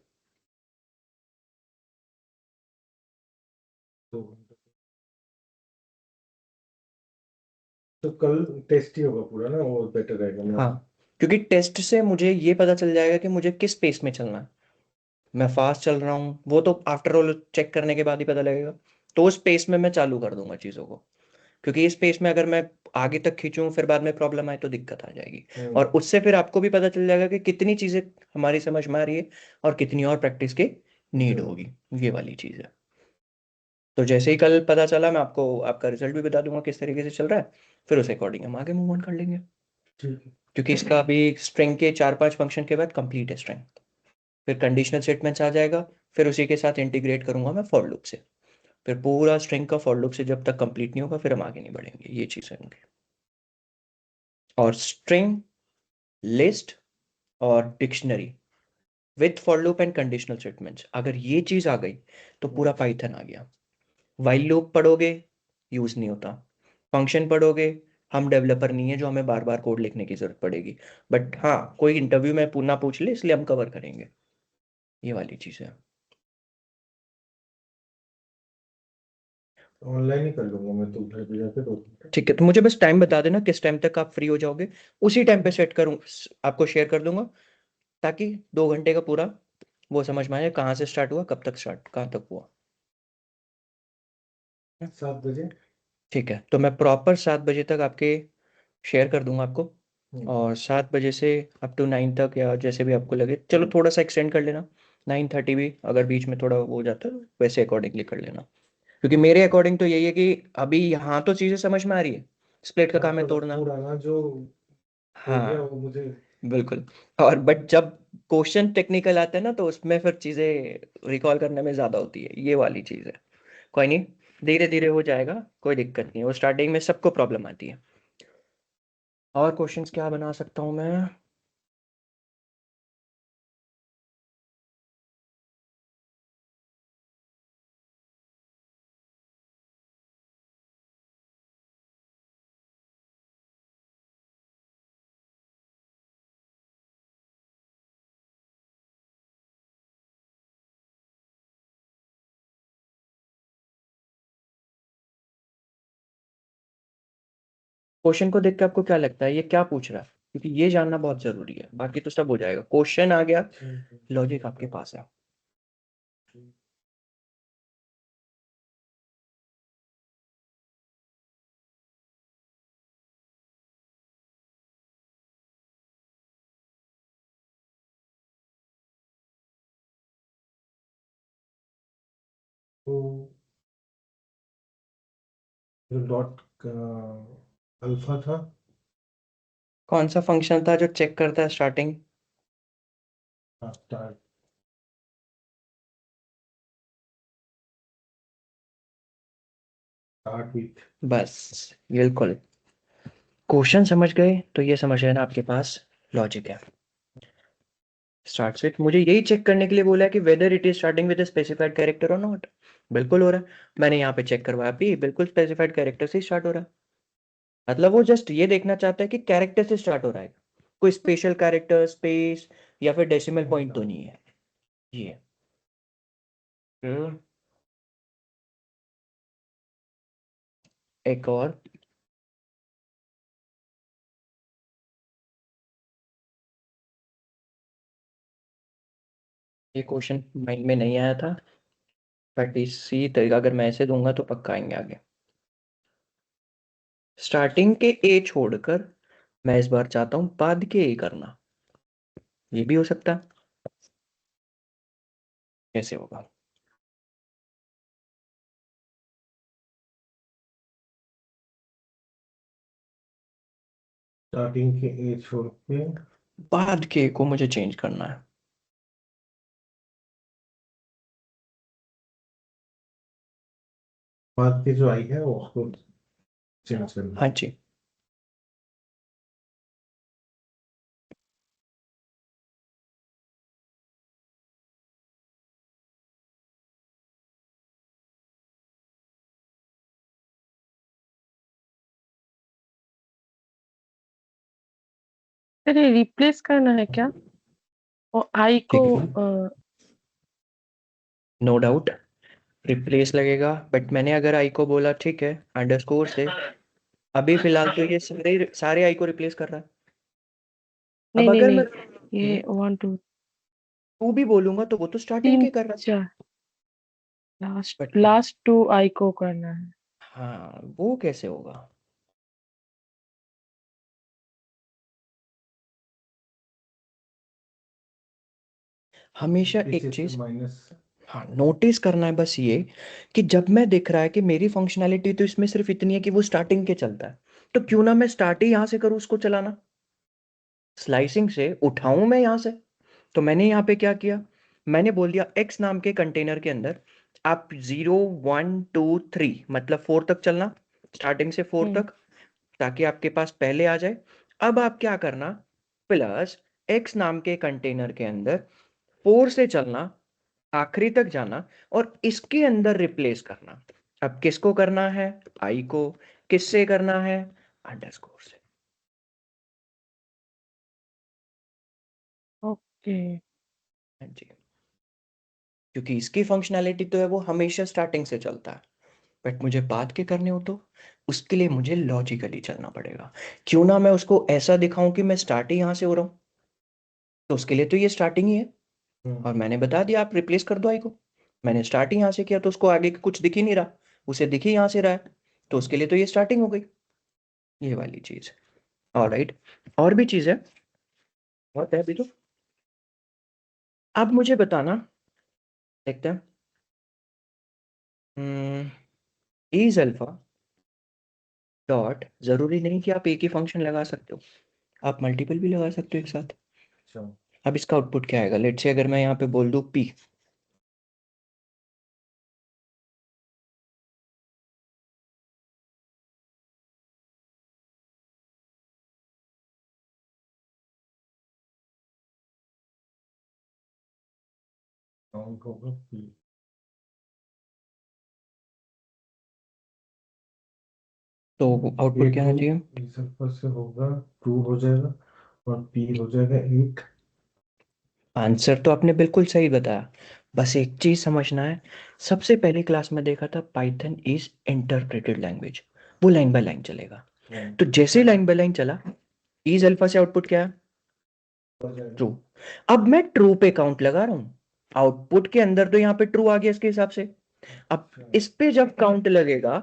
तो कल टेस्ट ही होगा पूरा ना, वो बेटर रहेगा ना। हाँ, क्योंकि टेस्ट से मुझे ये पता चल जाएगा कि मुझे किस पेस में चलना है। मैं फास्ट चल रहा हूँ वो तो आफ्टर ऑल चेक करने के बाद ही पता लगेगा। तो उस पेस में मैं चालू कर दूंगा चीज़ों को, क्योंकि इस पेस में अगर मैं आगे तक खींचूं फिर बाद में प्रॉब्लम आए तो दिक्कत आ जाएगी। और उससे फिर आपको भी पता चल जाएगा कि कितनी चीज़ें हमारी समझ में आ रही है और कितनी और प्रैक्टिस की नीड होगी, ये वाली चीज़ है। तो जैसे ही कल पता चला मैं आपको आपका रिजल्ट भी बता दूंगा किस तरीके से चल रहा है, फिर उस अकॉर्डिंग हम आगे मूव ऑन कर लेंगे। ठीक है। क्योंकि इसका अभी स्ट्रिंग के 4-5 फंक्शन के बाद कंप्लीट है स्ट्रिंग, फिर कंडीशनल स्टेटमेंट्स आ जाएगा, फिर उसी के साथ इंटीग्रेट करूंगा मैं फॉर लूप से, फिर पूरा स्ट्रिंग का फॉर लूप से जब तक कंप्लीट नहीं होगा फिर हम आगे नहीं बढ़ेंगे, ये चीज़ होंगी। और स्ट्रिंग, लिस्ट और dictionary with for loop and conditional statements, अगर ये चीज़ आ गई तो पूरा पाइथन आ गया। वाइल लूप पढ़ोगे यूज़ नहीं होता, फंक्शन पढ़ोगे, हम डेवलपर नहीं है जो हमें बार बार कोड लिखने की जरूरत पड़ेगी, बट हाँ कोई इंटरव्यू में पूछना पूछ ले इसलिए हम कवर करेंगे, ये वाली चीज़ है। ऑनलाइन ही कर लूंगा मैं तो घर पे जाके 2 घंटे। ठीक है, तो मुझे बस टाइम बता देना किस टाइम तक आप फ्री हो जाओगे, उसी टाइम पे सेट करूँ, आपको शेयर कर दूंगा, ताकि 2 घंटे का पूरा वो समझ में आए कहाँ से स्टार्ट हुआ, कब तक स्टार्ट, कहाँ तक हुआ। 7 बजे। ठीक है, तो मैं प्रॉपर 7 बजे तक आपके शेयर कर दूंगा आपको, और 7 बजे से अप टू 9 तक या जैसे भी आपको लगे, चलो थोड़ा सा एक्सटेंड कर लेना, 9:30 भी अगर बीच में थोड़ा वो हो जाता है तो वैसे अकॉर्डिंगली कर लेना। क्योंकि मेरे अकॉर्डिंग तो यही है कि अभी यहाँ तो चीज़ें समझ में आ रही है, स्प्लिट का काम है तोड़ना। पुराना जो हो गया हाँ वो मुझे। बिल्कुल। और बट जब क्वेश्चन टेक्निकल आता है ना तो उसमें फिर चीज़ें रिकॉल करने में ज़्यादा होती है, ये वाली चीज़ है। कोई नहीं, धीरे धीरे हो जाएगा, कोई दिक्कत नहीं है, वो स्टार्टिंग में सबको प्रॉब्लम आती है। और क्वेश्चंस क्या बना सकता हूँ मैं? क्वेश्चन को देख के आपको क्या लगता है ये क्या पूछ रहा है, क्योंकि ये जानना बहुत जरूरी है, बाकी तो सब हो जाएगा, क्वेश्चन आ गया, लॉजिक आपके पास है। तो जो डॉट का अल्फा था। कौन सा फंक्शन था जो चेक करता है स्टार्टिंग? Start start with. बस बिल्कुल, क्वेश्चन समझ गए तो ये समझ लेना आपके पास लॉजिक है। स्टार्ट्स विथ, मुझे यही चेक करने के लिए बोला है कि whether it is starting with specified character और नॉट। बिल्कुल हो रहा है, मैंने यहाँ पे चेक करवाया भी, बिल्कुल स्पेसिफाइड कैरेक्टर से स्टार्ट हो रहा है। मतलब वो जस्ट ये देखना चाहता है कि कैरेक्टर से स्टार्ट हो रहा है, कोई स्पेशल कैरेक्टर, स्पेस या फिर डेसिमल पॉइंट तो नहीं है ये। एक और, ये क्वेश्चन माइंड में नहीं आया था, बट इसी तरीका अगर मैं ऐसे दूंगा तो पक्का आएंगे आगे। स्टार्टिंग के ए छोड़कर मैं इस बार चाहता हूं बाद के ए करना, ये भी हो सकता है। कैसे होगा? स्टार्टिंग के ए छोड़ के बाद के को मुझे चेंज करना है। बाद की जो आई है वो उसको चेंज करना। हाँ जी। अरे रिप्लेस करना है क्या? और आई को ठीक है, नो डाउट रिप्लेस लगेगा, बट मैंने अगर आई को बोला ठीक है अंडरस्कोर से, अभी फिलहाल तो ये सारे सारे आई को रिप्लेस कर रहा है। नहीं अब नहीं अगर नहीं, मैं ये 1 2 टू भी बोलूंगा तो वो तो स्टार्टिंग 3 के कर रहा है। 4 लास्ट बट लास्ट 2 आई को करना है। हाँ, वो कैसे होगा? हमेशा एक चीज, माइनस। हाँ नोटिस करना है बस ये, कि जब मैं दिख रहा है कि मेरी फंक्शनैलिटी तो इसमें सिर्फ इतनी है कि वो स्टार्टिंग के चलता है, तो क्यों ना मैं स्टार्ट ही यहां से करूँ उसको चलाना, स्लाइसिंग से उठाऊं मैं यहां से। तो मैंने यहाँ पे क्या किया, मैंने बोल दिया एक्स नाम के कंटेनर के अंदर आप 0 1 2 3 मतलब 4 तक चलना, स्टार्टिंग से 4 हम्म तक, ताकि आपके पास पहले आ जाए। अब आप क्या करना, प्लस एक्स नाम के कंटेनर के अंदर 4 से चलना, आखिरी तक जाना, और इसके अंदर रिप्लेस करना। अब किसको करना है? आई को। किससे करना है? अंडरस्कोर से। ओके। हाँ जी, क्योंकि इसकी फंक्शनैलिटी तो है वो हमेशा स्टार्टिंग से चलता है, बट मुझे बाद के करने हो तो उसके लिए मुझे लॉजिकली चलना पड़ेगा। क्यों ना मैं उसको ऐसा दिखाऊं कि मैं स्टार्ट ही यहां से हो रहा हूं, तो उसके लिए तो ये स्टार्टिंग ही है। और मैंने बता दिया आप रिप्लेस कर दो आई को, मैंने स्टार्ट ही यहाँ से किया तो उसको आगे कुछ दिख ही नहीं रहा, उसे दिख ही यहाँ से रहा है, तो उसके लिए तो ये स्टार्टिंग हो गई, ये वाली चीज। ऑलराइट, और भी चीज है, बहुत है अभी तो। अब मुझे बताना, देखते हैं, इज अल्फा डॉट, जरूरी नहीं कि आप एक ही फंक्शन लगा सकते हो, आप मल्टीपल भी लगा सकते हो एक साथ। अच्छा। अब इसका आउटपुट क्या आएगा? लेट से अगर मैं यहाँ पे बोल दूं पी, काउंट होगा P। तो ये आउटपुट क्या आना टू चाहिए? इस ऊपर से होगा, 2 हो जाएगा और P हो जाएगा 8। आंसर तो आपने बिल्कुल सही बताया, बस एक चीज समझना है, सबसे पहले क्लास में देखा था पाइथन इज इंटरप्रेटेड लैंग्वेज, वो लाइन बाय लाइन चलेगा। तो जैसे लाइन बाय लाइन चला, इज अल्फा से आउटपुट क्या है? हो जाएगा। ट्रू। अब मैं ट्रू पे काउंट लगा रहा हूं, आउटपुट के अंदर तो यहाँ पे ट्रू आ गया इसके हिसाब से। अब इस पे जब काउंट लगेगा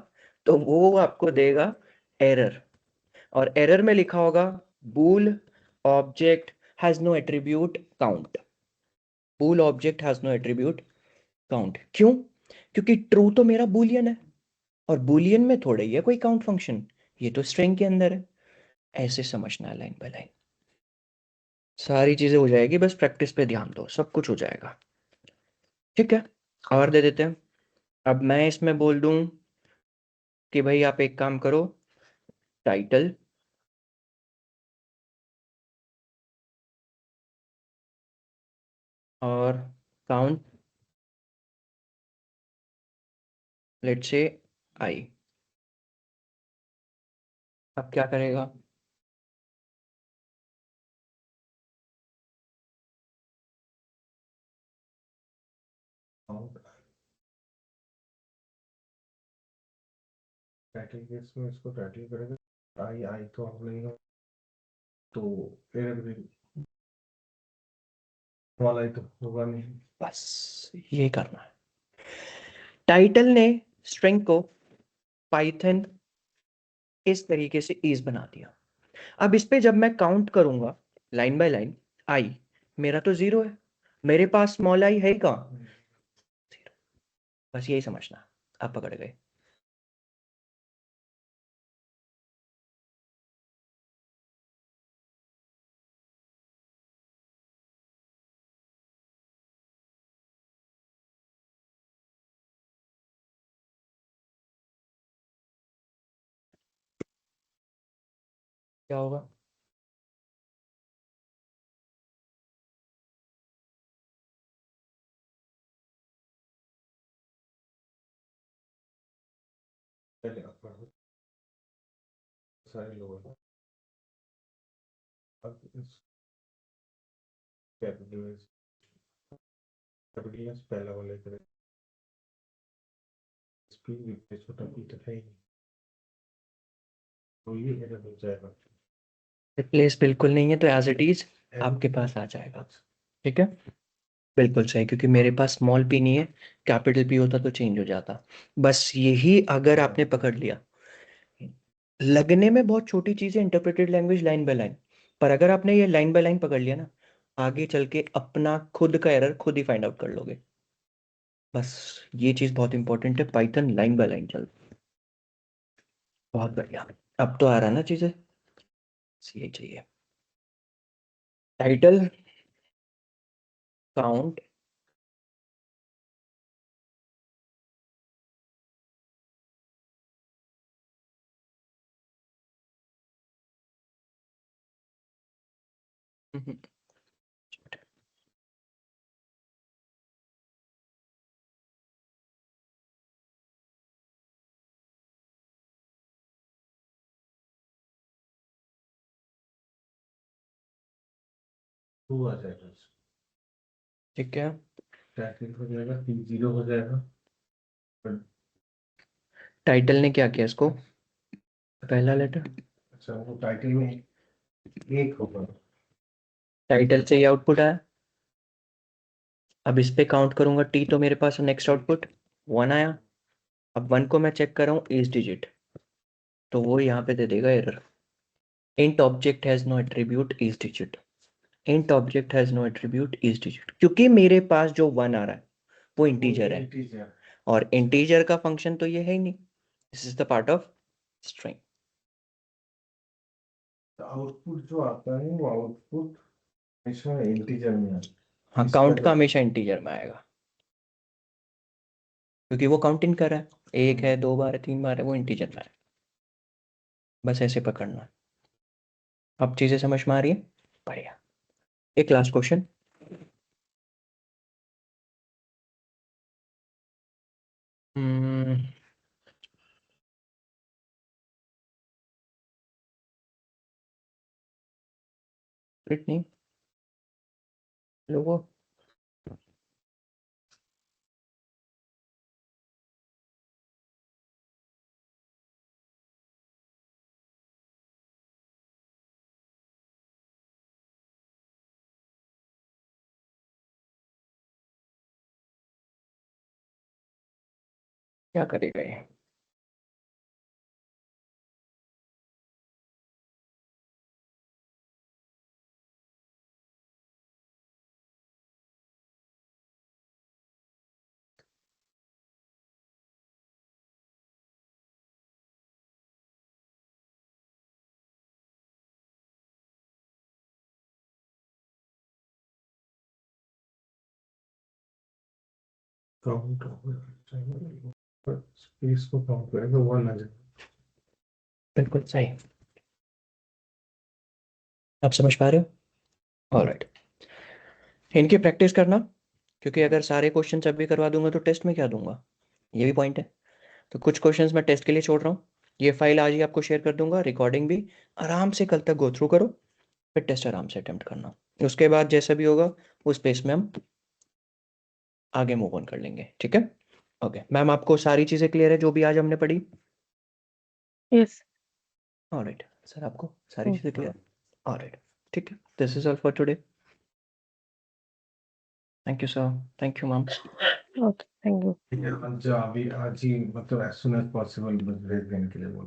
तो वो आपको देगा एरर, और एरर में लिखा होगा bool object has no attribute count, bool object has no attribute count. क्यों? क्योंकि ट्रू तो मेरा बूलियन है, और बूलियन में थोड़ा ही है कोई काउंट फंक्शन, ये तो स्ट्रिंग के अंदर है। ऐसे समझना है लाइन बाय लाइन, सारी चीजें हो जाएगी, बस प्रैक्टिस पे ध्यान दो, सब कुछ हो जाएगा। ठीक है, और दे देते हैं। अब मैं इसमें बोल दूं कि भाई आप एक काम करो, टाइटल और काउंट लेट्स से आई। अब क्या करेगा? काउंट टाइटल केस में इसको टाइटल करेगा, आई आई तो हम नहीं हो, तो एरर भी वाला ही तो होगा नहीं। बस ये करना है। टाइटल ने स्ट्रिंग को पाइथन इस तरीके से इज बना दिया। अब इस पे जब मैं काउंट करूंगा लाइन बाय लाइन, आई मेरा तो 0 है, मेरे पास स्मॉल आई है कहाँ? 0। बस यही समझना, आप पकड़ गए। क्या होगा? पहले आप पढ़ो, सारे लोग हैं। अब इस कैपिटल पहला वाले करें, स्पीड पे छोटा पी तो है ही नहीं, तो ये एरर हो जाएगा। रिप्लेस बिल्कुल नहीं है, तो एज इट इज आपके पास आ जाएगा। ठीक है, बिल्कुल सही, क्योंकि मेरे पास स्मॉल पी नहीं है, कैपिटल पी होता तो चेंज हो जाता। बस यही अगर आपने पकड़ लिया, लगने में बहुत छोटी चीज है interpreted language line by line, पर अगर आपने ये लाइन बाय लाइन पकड़ लिया ना, आगे चल के अपना खुद का एरर खुद ही फाइंड आउट कर लोगे। बस ये चीज बहुत इंपॉर्टेंट है, पाइथन लाइन बाय लाइन चल। बहुत बढ़िया, अब तो आ रहा ना चीजें, यही चाहिए। टाइटल, काउंट, टू आ जाएगा, ठीक है। टाइटल हो जाएगा, पी जीरो हो जाएगा। टाइटल ने क्या किया इसको, पहला लेटर, अच्छा, वो टाइटल में एक होगा। टाइटल से ही आउटपुट आया। अब इस पे काउंट करूंगा टी, तो मेरे पास नेक्स्ट आउटपुट 1 आया। अब 1 को मैं चेक कर रहा हूँ इस डिजिट, तो वो यहाँ पे दे देगा error, int object has no attribute is digit, int object has no attribute is digit, क्योंकि मेरे पास जो 1 आ रहा है वो इंटीजर है, इंटीजर, और इंटीजर का फंक्शन तो ये है ही नहीं, this is the part of string. Output जो आता है वो आउटपुट हमेशा इंटीजर में आता है। हाँ, इसका काउंट का हमेशा इंटीजर में आएगा, क्योंकि वो काउंटिंग कर रहा है, एक है, 2 बार है, 3 बार है, वो इंटीजर में है। बस ऐसे पकड़ना है। अब चीजें समझ में आ रही है? बढ़िया। एक लास्ट क्वेश्चन, नहीं लोगों, क्या करेगा ये? काउंट स्पेस को काउंट करेगा, वन आ जाएगा। बिल्कुल सही, आप समझ पा रहे हो? ऑलराइट, इनकी प्रैक्टिस करना, क्योंकि अगर सारे क्वेश्चन अभी करवा दूंगा तो टेस्ट में क्या दूंगा, ये भी पॉइंट है। तो कुछ क्वेश्चंस मैं टेस्ट के लिए छोड़ रहा हूँ। ये फाइल आज ही आपको शेयर कर दूंगा, रिकॉर्डिंग भी। आराम से कल तक गो थ्रू करो, फिर टेस्ट आराम से अटेम्प्ट करना। उसके बाद जैसा भी होगा उस पेस में हम आगे मूव ऑन कर लेंगे, ठीक है। ओके मैम, आपको सारी चीज़ें क्लियर है जो भी आज हमने पढ़ी? Yes. ऑलराइट सर, आपको सारी चीज़ें क्लियर? ऑलराइट, ठीक है। This is all for today. Thank you sir, thank you ma'am. Okay. Thank you. जो अभी आज ही मतलब एज सुन एज पॉसिबल भेज देने के लिए बोल